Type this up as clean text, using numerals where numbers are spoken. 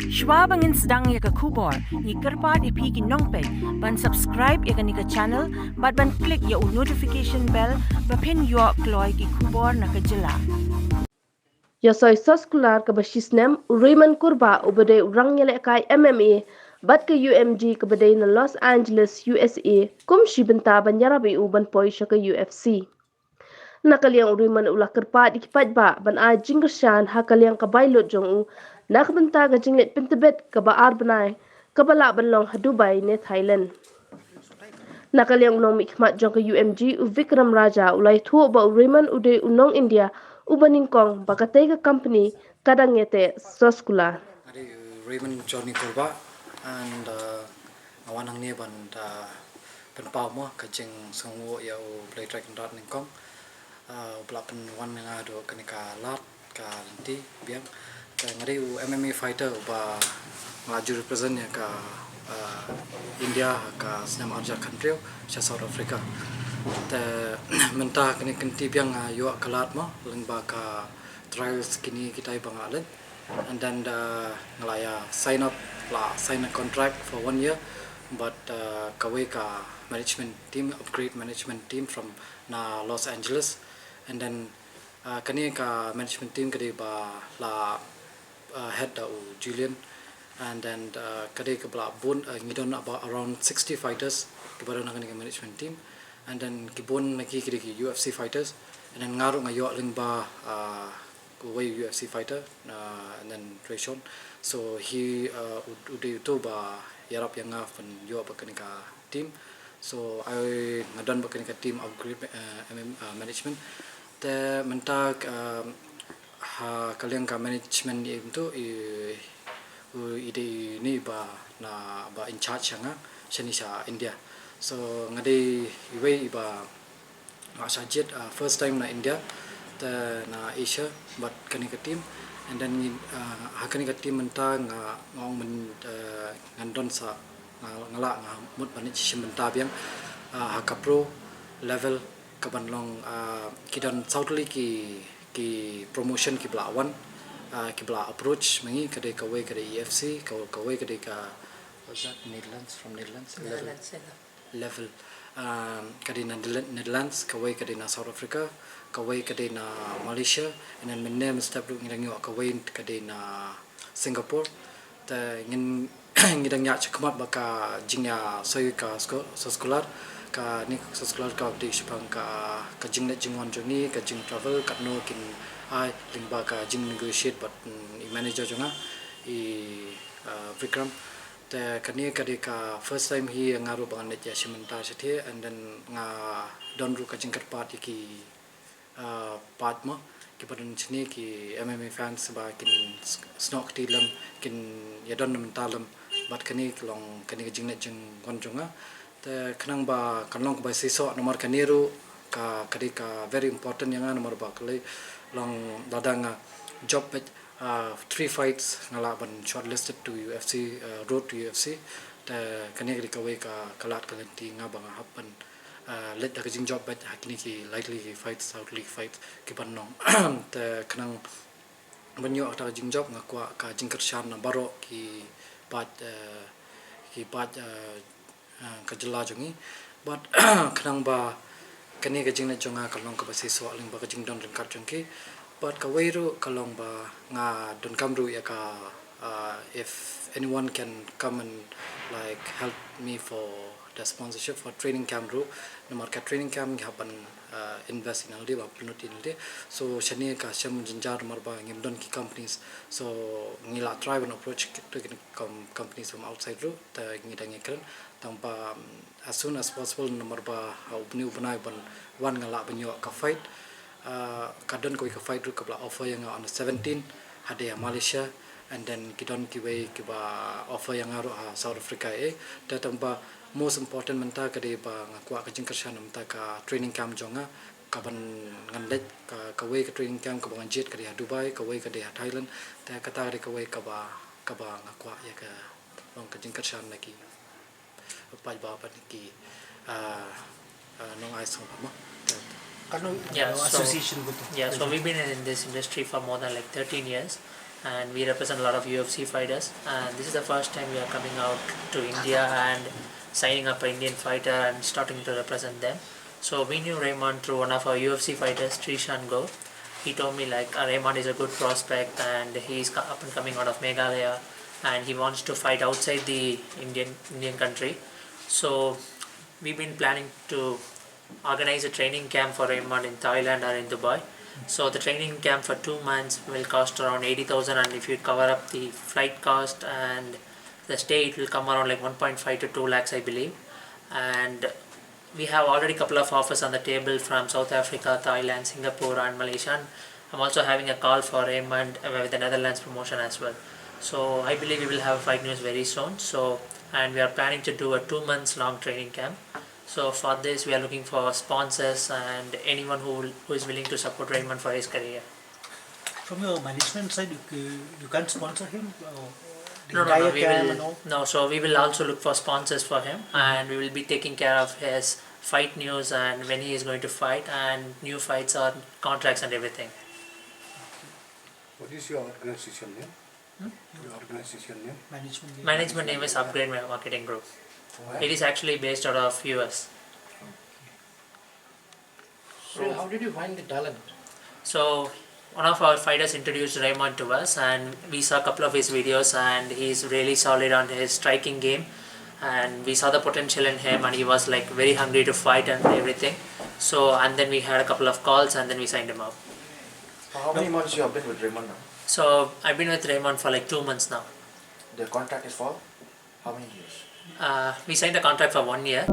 Shwa bangin sedang ya ke kubor, ni kyrpad ipi ki nongpek, ban subscribe ya ke ni ke channel, ban klik ya notification bell, bapin yo kloy ki kubor na ke jela. Iasoi Soskular Kaba Shisnem, Raymond Kurbah ubade Rangïalehkai MMA, bat ke UMG kebadai na Los Angeles, USA, kum si bynta banyarabi uban poi syaka UFC. Nakaliang Raymond ulah kyrpad paidbah ban jingkyrshan hakaliang kabailot jong nak bynta ga jingleit pyntbit kaba bnai kabala banlong Dubai ne Thailand. Nakaliang nongmihkhmat jong ke UMG Viram Raja ulai thuo ba Raymond ude nong India uban nyngkong ba katei ke company kadang ngete Soskular. Raymond Kurbah and awanang ni ban pau mo kajing sangwo ya play track dot nyngkong belapan wan nga do kanika lat ka nanti biang ka ngari MMA fighter ba ngaju represent ya ka India ka Senam Arja country sa South Africa te mentah kini kenti biang yo kalat mo lengba ka trials kini kita bang alet and then ngalaya sign a contract for 1 year but kawe ka management team upgrade management team from Los Angeles and then kani ka management team kadi ba la head Julian and then kadi ka bla bun ngidon about around 60 fighters kepada nang ka management team and then kibun lagi kadi UFC fighters and then ngaru ngayo ling ba way UFC fighter and then Rayshon so he udah itu ba iarap yang ngafan yo ba kani ka team so I ngadon ba kani ka team upgrade management te mentag kalian ka management itu ide ni ba in charge nga shani sa India so ngade iwe ba sajid first time na India te na Asia but kani ka team and then kani ka team mentag ngong men ngandon sa ngala mut manage menta biang ka pro level kabanlong kidan southly ki promotion ki blawan ki bla approach mangi kade kawe kade EFC kawe kade ka what's that Netherlands level kade na Netherlands kawe kade na South Africa kawe kade na Malaysia and then menem step lu ngidang yo kawe kade na Singapore ta ngin ngidang nya chakmat baka jingya soi ka Soskular ka ni Soskular Kaba di Shipang ka jingleit jingwan jongi ka jing travel kat no kin ai lingba ka jing negotiate but manager jonga Viram te kani ka de ka first time hi ngaru bangan net ya simenta sethe and then nga donru ka jing kyrpad ki part mo ki padun chini ki MMA fans ba kin snok tilam kin ya don mentalam but kani long kani ka jingleit jing wan jonga te kanang ba kanlong ba siso nomor kaniru ka kadi ka very important yang nomor ba kali long dadang job 3 fights ngala ban shortlisted to UFC road to UFC te kani kadi ka we ka kalat kalanti nga ba happen let da jing job bet hakini ki likely fights out league fights ki ban nong te kanang banyo ata jing job ngakwa ka jingkyrshan na baro ki pat kajela jongi but kanang ba kani ka jingleit jonga kalong ka basi so aling ba ka jingdon lengkap jongki but ka weiru kalong ba nga don kamru ya ka if anyone can come and like help me for the sponsorship for training camp ru nomor ka training camp hapan invest in aldi ba penut in aldi so shani ka sham jinjar marba ngimdon ki companies so ngila try and approach to companies from outside ru ta ngidang ekran tanpa as soon as possible nomor ba ubni ubnai ban wan ngala banyo ka fight kadon ko ka fight ru ka offer yang on the 17 hade Malaysia and then kidon ki way ki ba offer yang aru South Africa ta tanpa most important menta ka de ba ngakwa ka jingkyrshan menta ka training camp jonga ka ban ngandet ka way ka training camp ka ban jet ka de Dubai ka way ka de Thailand ta kata de ka way ka ba ngakwa ya ka long ka jingkyrshan lagi paidbah ki nong iasoi mo association so we've been in this industry for more than like 13 years and we represent a lot of UFC fighters, and this is the first time we are coming out to India and signing up an Indian fighter and starting to represent them. So we knew Raymond through one of our UFC fighters, Trishan Go. He told me like Raymond is a good prospect and he's up and coming out of Meghalaya and he wants to fight outside the Indian country. So we've been planning to organize a training camp for Raymond in Thailand or in Dubai. So the training camp for 2 months will cost around 80,000, and if you cover up the flight cost and the stay, it will come around like 1.5 to 2 lakhs, I believe. And we have already a couple of offers on the table from South Africa, Thailand, Singapore and Malaysia. And I'm also having a call for Raymond with the Netherlands promotion as well. So I believe we will have fight news very soon. And we are planning to do a 2 months long training camp. So for this we are looking for sponsors and anyone who is willing to support Raymond for his career. From your management side, you can't sponsor him? No, so we will also look for sponsors for him, and we will be taking care of his fight news and when he is going to fight and new fights or contracts and everything. What is your organization name? Your organization name? Management name is Upgrade Marketing Group. It is actually based out of US. So how did you find the talent? So one of our fighters introduced Raymond to us, and we saw a couple of his videos, and he's really solid on his striking game, and we saw the potential in him, and he was like very hungry to fight and everything. So and then we had a couple of calls and then we signed him up. How many months you have been with Raymond now? So I've been with Raymond for like 2 months now. The contract is for how many years? We signed the contract for 1 year.